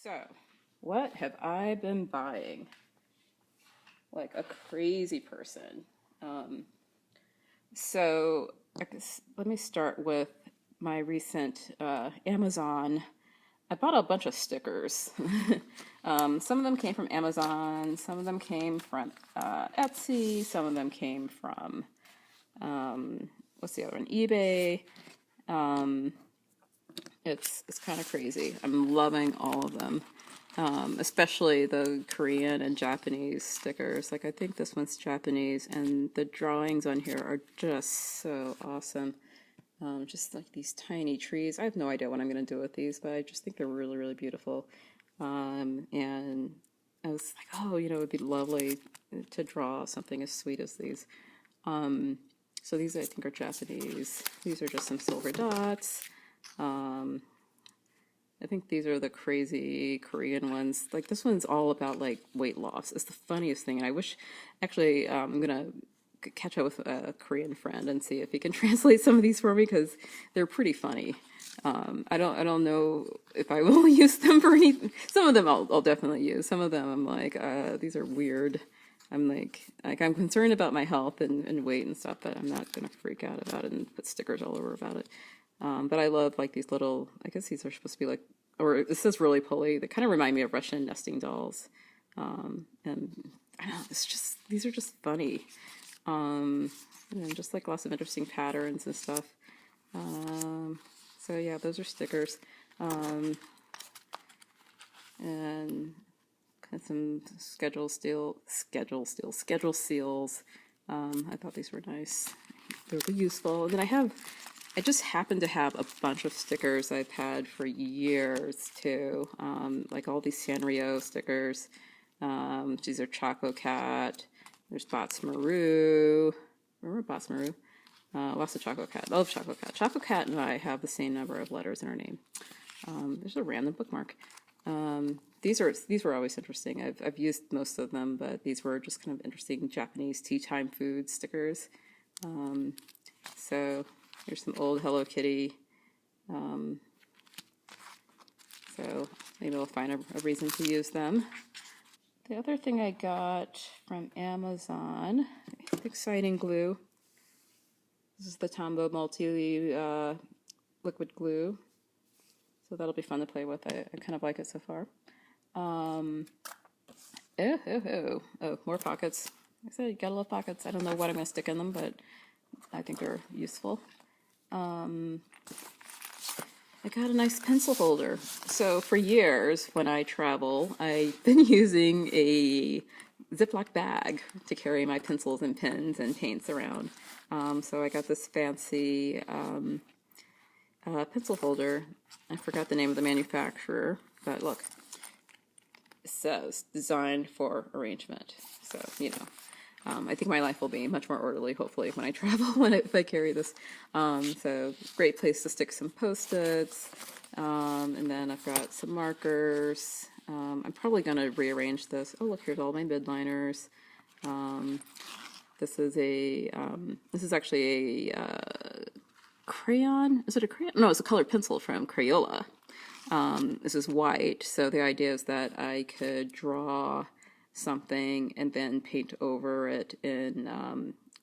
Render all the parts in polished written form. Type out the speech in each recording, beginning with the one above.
So, what have I been buying? Like a crazy person. Um, so, I guess, let me start with my recent Amazon. I bought a bunch of stickers. Some of them came from Amazon, some of them came from Etsy, some of them came from, what's the other one? eBay. Um, it's kind of crazy. I'm loving all of them. Especially the Korean and Japanese stickers. Like, I think this one's Japanese, and the drawings on here are just so awesome. Just like these tiny trees. I have no idea what I'm going to do with these, but I just think they're really, really beautiful. And I was like, oh, it would be lovely to draw something as sweet as these. So these, I think, are Japanese. These are just some silver dots. I think these are the crazy Korean ones. Like, this one's all about like weight loss. It's the funniest thing. And I wish, actually, I'm gonna catch up with a Korean friend and see if he can translate some of these for me, because they're pretty funny. I don't know if I will use them for anything. Some of them I'll definitely use. Some of them I'm like, these are weird. I'm like I'm concerned about my health and weight and stuff, but I'm not gonna freak out about it and put stickers all over about it. But I love like these little, I guess these are supposed to be like, or it says roly poly. They kind of remind me of Russian nesting dolls. And I don't know, these are just funny. And just like lots of interesting patterns and stuff. So yeah, those are stickers. And some schedule seals. I thought these were nice. They're really useful. And then I just happen to have a bunch of stickers I've had for years too. Like all these Sanrio stickers. These are Choco Cat. There's Bots Maru. Remember Bots Maru? Lots of Choco Cat. I love Choco Cat. Choco Cat and I have the same number of letters in our name. There's a random bookmark. These were always interesting. I've used most of them, but these were just kind of interesting Japanese tea time food stickers. So here's some old Hello Kitty. So maybe I'll find a reason to use them. The other thing I got from Amazon, exciting glue. This is the Tombow Multi liquid glue. So that'll be fun to play with. I kind of like it so far. Oh, more pockets. Like I said, you gotta love pockets. I don't know what I'm gonna stick in them, but I think they're useful. I got a nice pencil holder. So for years, when I travel, I've been using a Ziploc bag to carry my pencils and pens and paints around. So I got this fancy pencil holder. I forgot the name of the manufacturer, but look, it says designed for arrangement. So, I think my life will be much more orderly, hopefully, when I travel, if I carry this. So, great place to stick some Post-its. And then I've got some markers. I'm probably going to rearrange this. Oh, look, here's all my midliners. This is actually a crayon. Is it a crayon? No, it's a colored pencil from Crayola. This is white, so the idea is that I could draw something and then paint over it in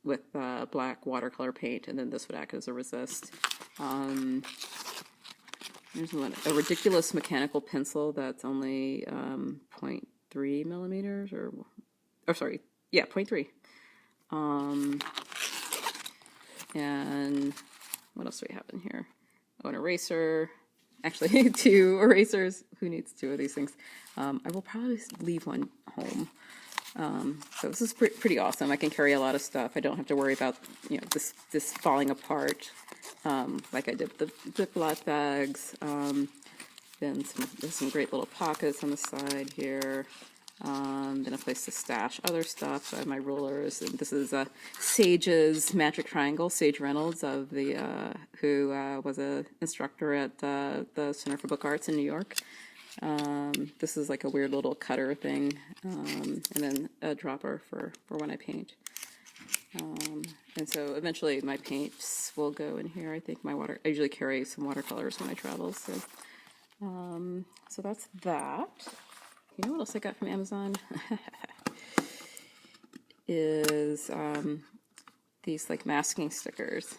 with black watercolor paint, and then this would act as a resist. Here's one, a ridiculous mechanical pencil that's only 0.3 millimeters, or sorry, yeah, 0.3. And what else do we have in here? Oh, an eraser. Actually, 2 erasers. Who needs 2 of these things? I will probably leave one home. So this is pretty awesome. I can carry a lot of stuff. I don't have to worry about this falling apart like I did the Ziploc bags. Then there's some great little pockets on the side here. Then a place to stash other stuff. I have my rulers, and this is Sage's Magic Triangle. Sage Reynolds, who was an instructor at the Center for Book Arts in New York. This is like a weird little cutter thing, and then a dropper for when I paint. And so eventually my paints will go in here. I think I usually carry some watercolors when I travel. So So that's that. You know what else I got from Amazon? Is these like masking stickers.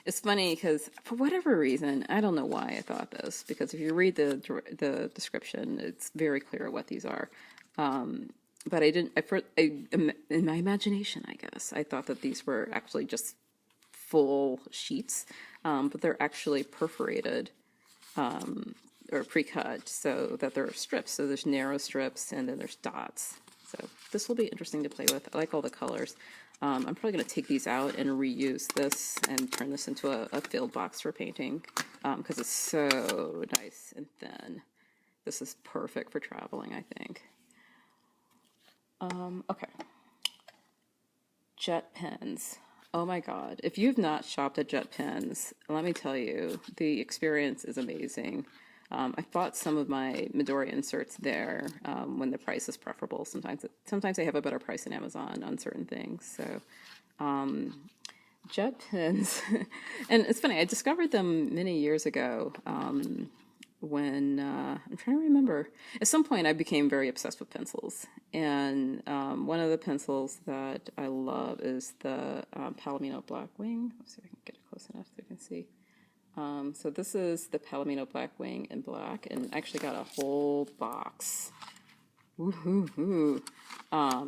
It's funny because for whatever reason, I don't know why I thought this, because if you read the description, it's very clear what these are. But I didn't, in my imagination, I guess, I thought that these were actually just full sheets, but they're actually perforated or pre-cut so that there are strips. So there's narrow strips and then there's dots. So this will be interesting to play with. I like all the colors. I'm probably going to take these out and reuse this and turn this into a filled box for painting because it's so nice and thin. This is perfect for traveling, I think. Okay. Jet pens. Oh my God. If you've not shopped at Jet Pens, let me tell you, the experience is amazing. I bought some of my Midori inserts there when the price is preferable. Sometimes they have a better price than Amazon on certain things. So Jet Pens, and it's funny, I discovered them many years ago when, I'm trying to remember, at some point I became very obsessed with pencils. And one of the pencils that I love is the Palomino Blackwing. Let's see if I can get it close enough so you can see. So this is the Palomino Blackwing in black, and I actually got a whole box. Woohoo!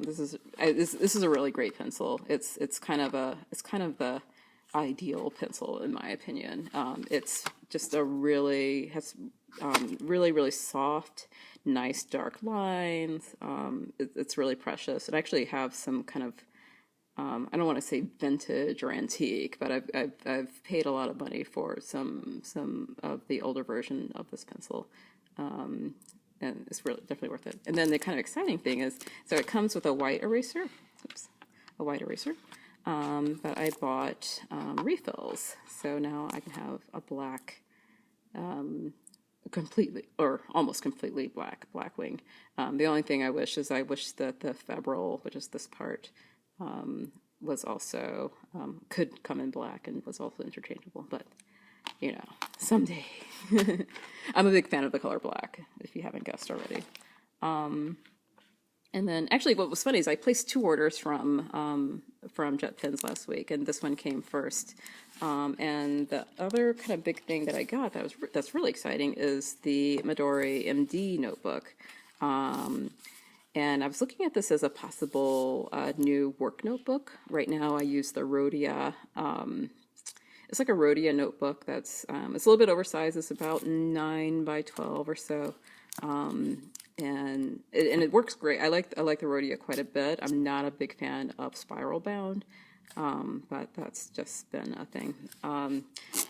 This is a really great pencil. It's kind of the ideal pencil in my opinion. It's just really really soft, nice dark lines. It's really precious. It actually have some kind of I don't want to say vintage or antique, but I've paid a lot of money for some of the older version of this pencil, and it's really definitely worth it. And then the kind of exciting thing is, so it comes with a white eraser. Oops, a white eraser. But I bought refills, so now I can have a black, completely or almost completely Blackwing. The only thing I wish that the Febrile, which is this part, was also could come in black and was also interchangeable, but you know, someday. I'm a big fan of the color black, if you haven't guessed already. And then actually what was funny is I placed 2 orders from Jet Pens last week, and this one came first. And the other kind of big thing that I got that's really exciting is the Midori MD Notebook. And I was looking at this as a possible new work notebook. Right now I use the Rhodia, it's like a Rhodia notebook that's, it's a little bit oversized. It's about 9 by 12 or so. And it works great. I like the Rhodia quite a bit. I'm not a big fan of spiral bound, but that's just been a thing.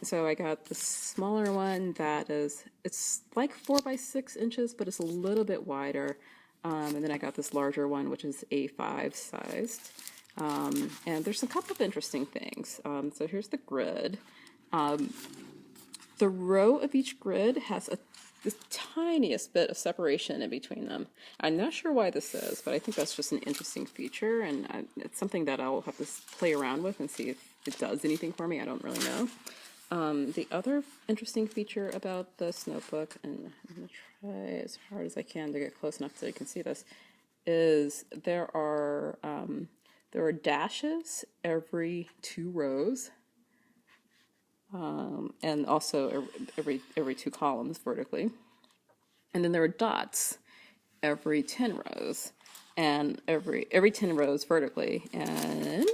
So I got the smaller one that it's like 4 by 6 inches, but it's a little bit wider. And then I got this larger one, which is A5 sized. And there's a couple of interesting things. So here's the grid. The row of each grid has the tiniest bit of separation in between them. I'm not sure why this is, but I think that's just an interesting feature, and it's something that I'll have to play around with and see if it does anything for me. I don't really know. The other interesting feature about this notebook, and I'm going to try as hard as I can to get close enough so you can see this, is there are dashes every 2 rows, and also every 2 columns vertically, and then there are dots every 10 rows, and every 10 rows vertically, and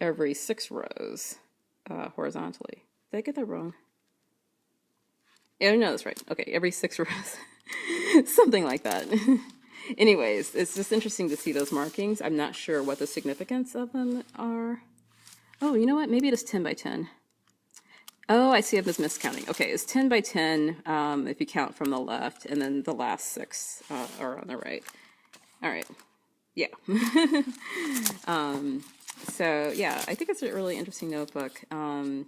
every 6 rows horizontally. Did I get that wrong? Yeah, no, that's right. Okay, every 6 rows. Something like that. Anyways, it's just interesting to see those markings. I'm not sure what the significance of them are. Oh, you know what? Maybe it is 10 by 10. Oh, I see I was miscounting. Okay, it's 10 by 10 if you count from the left, and then the last 6 are on the right. All right. Yeah. So yeah, I think it's a really interesting notebook, and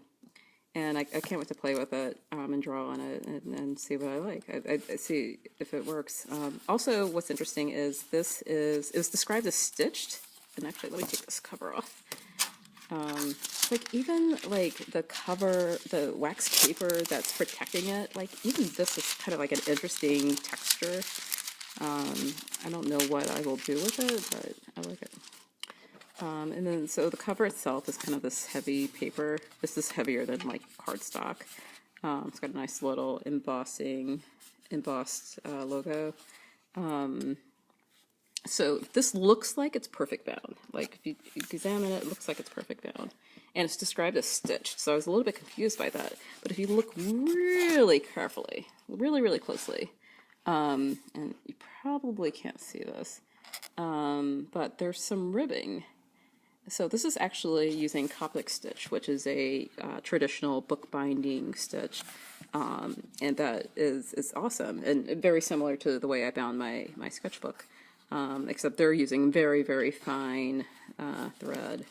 I can't wait to play with it and draw on it and see what I like. I see if it works. Also, what's interesting is it was described as stitched, and actually let me take this cover off. like even like the cover, the wax paper that's protecting it, like even this is kind of like an interesting texture. I don't know what I will do with it, but I like it. And then so the cover itself is kind of this heavy paper. This is heavier than like cardstock. It's got a nice little embossed logo. So this looks like it's perfect bound. Like if you examine it, it looks like it's perfect bound. And it's described as stitched, so I was a little bit confused by that. But if you look really carefully, really, really closely, and you probably can't see this, but there's some ribbing. So this is actually using Copic stitch, which is a traditional bookbinding stitch, and that is awesome and very similar to the way I bound my sketchbook, except they're using very, very fine thread.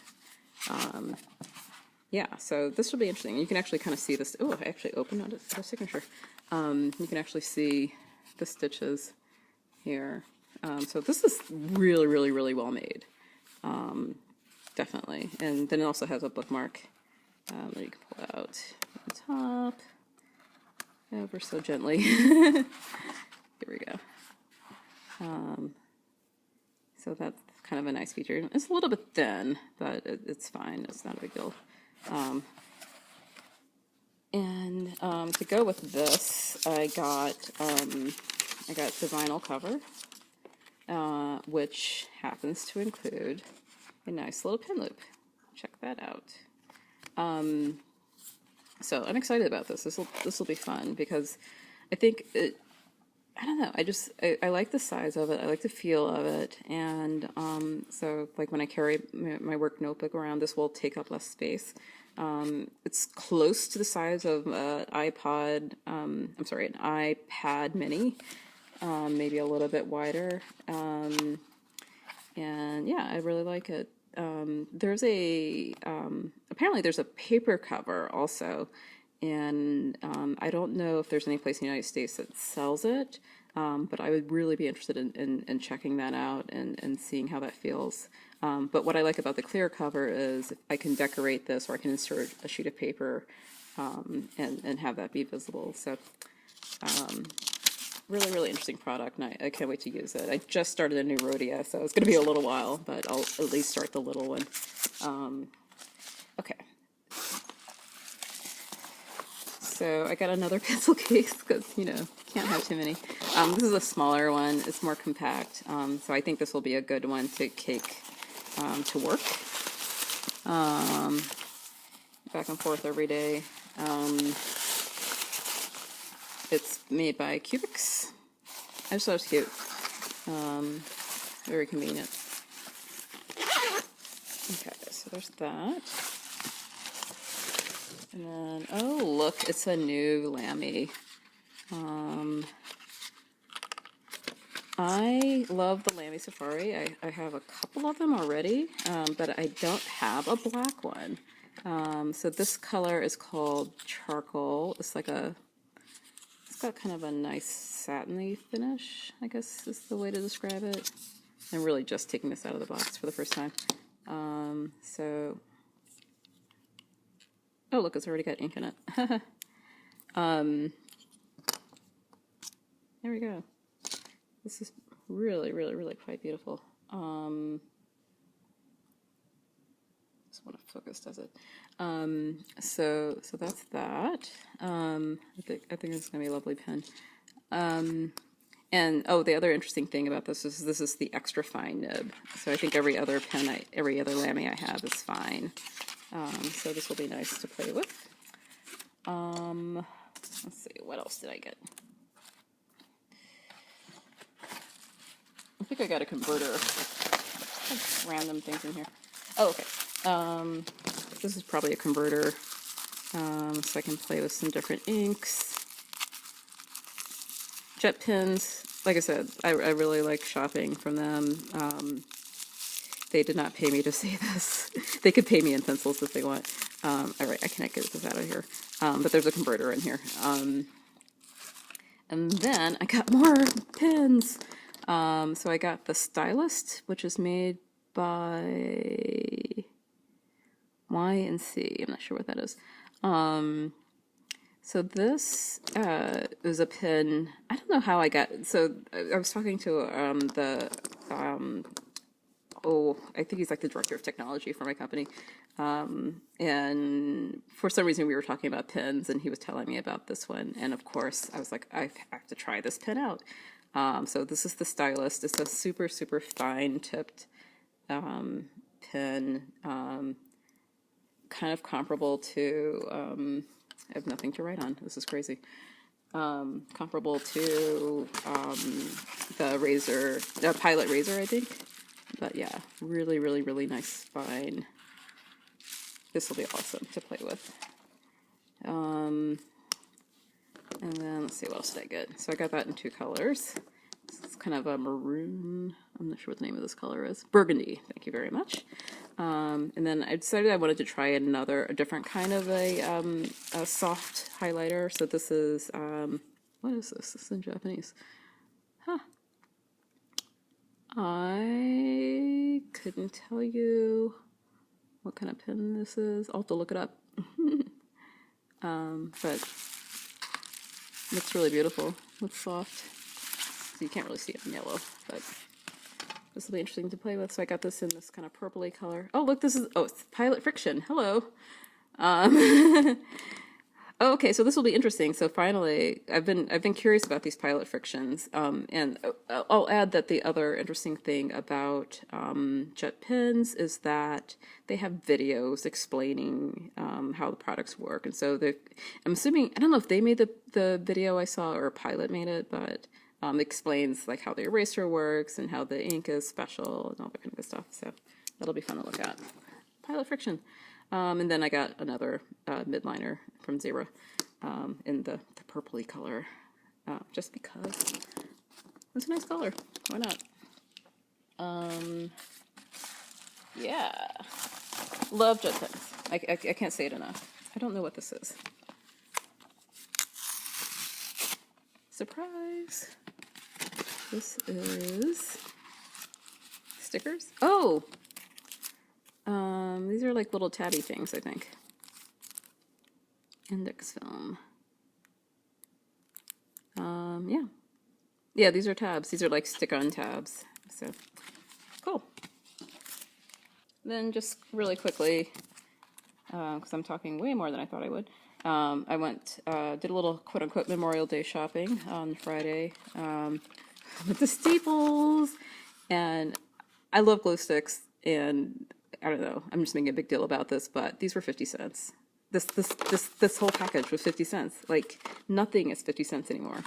Yeah, so this will be interesting. You can actually kind of see this. Oh, I actually opened on a signature. You can actually see the stitches here. So this is really, really, really well made. Definitely. And then it also has a bookmark that you can pull out on the top ever so gently. Here we go. So that's kind of a nice feature. It's a little bit thin, but it's fine. It's not a big deal. And to go with this, I got the vinyl cover, which happens to include a nice little pin loop. Check that out. So I'm excited about this. This will be fun because I think I don't know. I like the size of it. I like the feel of it, and so like when I carry my work notebook around, this will take up less space. It's close to the size of an iPad. An iPad Mini, maybe a little bit wider. And yeah, I really like it. There's apparently there's a paper cover also, and I don't know if there's any place in the United States that sells it, but I would really be interested in checking that out and seeing how that feels. But what I like about the clear cover is I can decorate this, or I can insert a sheet of paper and have that be visible. So really, really interesting product, and I can't wait to use it. I just started a new Rhodia, so it's going to be a little while, but I'll at least start the little one. Okay. So I got another pencil case because, can't have too many. This is a smaller one. It's more compact, so I think this will be a good one to take to work. Back and forth every day. It's made by Cubics. I just thought it was cute. Very convenient. Okay, so there's that. And then, oh look, it's a new Lamy. I love the Lamy Safari. I have a couple of them already, but I don't have a black one. So this color is called Charcoal. It's got kind of a nice satiny finish, I guess is the way to describe it. I'm really just taking this out of the box for the first time. Oh look, it's already got ink in it. There we go. This is really, really, really quite beautiful. Just want to focus, does it? So that's that. I think it's gonna be a lovely pen. And oh, the other interesting thing about this is the extra fine nib. So I think every other Lamy I have is fine. So this will be nice to play with. Let's see, what else did I get? I think I got a converter. Just random things in here. Oh, okay. This is probably a converter, so I can play with some different inks. Jet pens, like I said, I really like shopping from them. They did not pay me to say this. They could pay me in pencils if they want. All right, I can't get this out of here. But there's a converter in here. And then I got more pens. So I got the Stylist, which is made by Y and C. I'm not sure what that is. So this is a pin. I don't know how I got. So I was talking to I think he's like the director of technology for my company. And for some reason we were talking about pins and he was telling me about this one. And of course I was like, I have to try this pin out. So this is the Stylist. It's a super, super fine tipped pin, kind of comparable to, I have nothing to write on. This is crazy. Comparable to the Razor, the Pilot Razor, I think. But yeah, really, really, really nice spine. This will be awesome to play with. And then let's see, what else did I get? So I got that in 2 colors. It's kind of a maroon. I'm not sure what the name of this color is. Burgundy. Thank you very much. And then I decided I wanted to try a different kind of a soft highlighter. So this is, what is this? This is in Japanese. Huh. I couldn't tell you what kind of pen this is. I'll have to look it up. But looks really beautiful. Looks soft. So you can't really see it in yellow, but this will be interesting to play with. So I got this in this kind of purpley color. Oh, look, this is, oh, it's Pilot Friction. Hello. Okay, so this will be interesting. So finally, I've been curious about these Pilot Frictions, and I'll add that the other interesting thing about jet pens is that they have videos explaining how the products work, and so I'm assuming, I don't know if they made the video I saw or Pilot made it, but explains like how the eraser works and how the ink is special and all that kind of good stuff. So that'll be fun to look at. Pilot Friction. And then I got another midliner from Zero in the purpley color, just because it's a nice color. Why not? Yeah, love jet pens. I can't say it enough. I don't know what this is. Surprise! This is stickers. Oh. These are like little tabby things, I think. Index film. Yeah. Yeah, these are tabs. These are like stick-on tabs. So, cool. Then just really quickly, because I'm talking way more than I thought I would, I did a little quote-unquote Memorial Day shopping on Friday with the Staples, and I love glue sticks, and I don't know, I'm just making a big deal about this, but these were 50 cents. This whole package was 50 cents. Like, nothing is 50 cents anymore.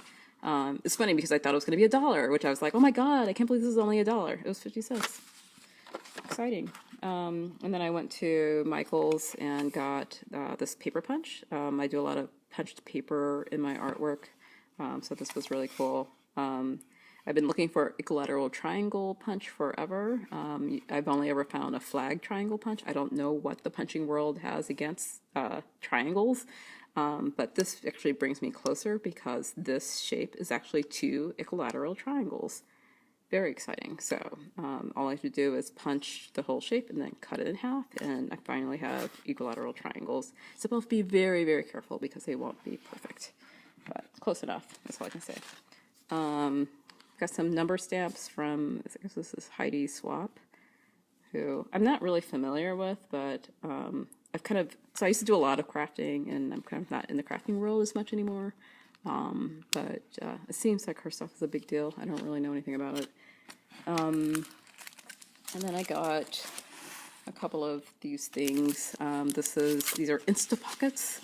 It's funny because I thought it was going to be $1, which I was like, oh my god, I can't believe this is only $1. It was 50 cents. Exciting. And then I went to Michael's and got this paper punch. I do a lot of punched paper in my artwork, so this was really cool. I've been looking for equilateral triangle punch forever. I've only ever found a flag triangle punch. I don't know what the punching world has against triangles, but this actually brings me closer because this shape is actually 2 equilateral triangles. Very exciting. So all I have to do is punch the whole shape and then cut it in half, and I finally have equilateral triangles. So both be very, very careful because they won't be perfect, but close enough. That's all I can say. Got some number stamps from, I guess this is Heidi Swap, who I'm not really familiar with, but so I used to do a lot of crafting, and I'm kind of not in the crafting world as much anymore. But it seems like her stuff is a big deal. I don't really know anything about it. And then I got a couple of these things. These are Instapockets.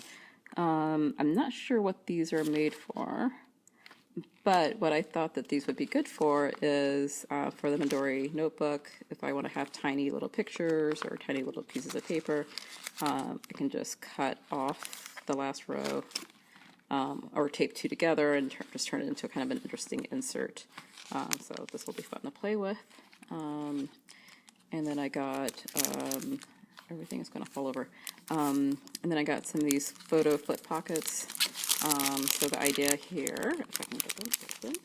I'm not sure what these are made for, but what I thought that these would be good for is for the Midori Notebook. If I want to have tiny little pictures or tiny little pieces of paper, I can just cut off the last row or tape 2 together and just turn it into kind of an interesting insert. So this will be fun to play with. And then I got, everything is going to fall over. And then I got some of these photo flip pockets. So the idea here, if I can get them open,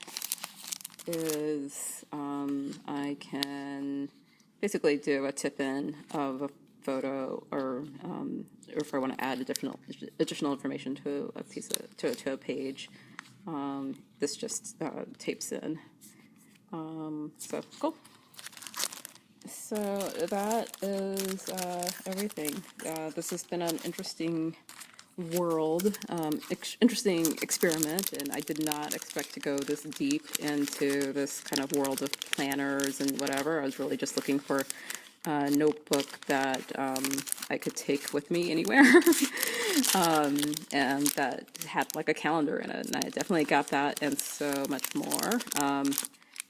is I can basically do a tip-in of photo, or if I want to add additional information to a to a page. This just tapes in. So cool. So that is everything. This has been an interesting world, interesting experiment, and I did not expect to go this deep into this kind of world of planners and whatever. I was really just looking for a notebook that I could take with me anywhere, and that had like a calendar in it, and I definitely got that and so much more.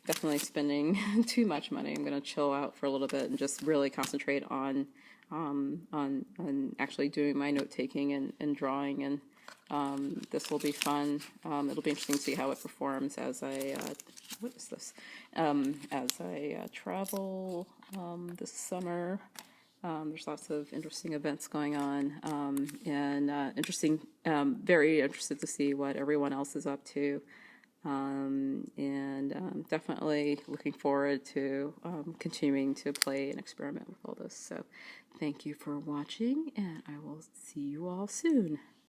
Definitely spending too much money. I'm going to chill out for a little bit and just really concentrate on actually doing my note taking and drawing, and this will be fun. It'll be interesting to see how it performs as I what is this? As I travel this summer. There's lots of interesting events going on, and very interested to see what everyone else is up to. Definitely looking forward to continuing to play and experiment with all this. So thank you for watching, and I will see you all soon.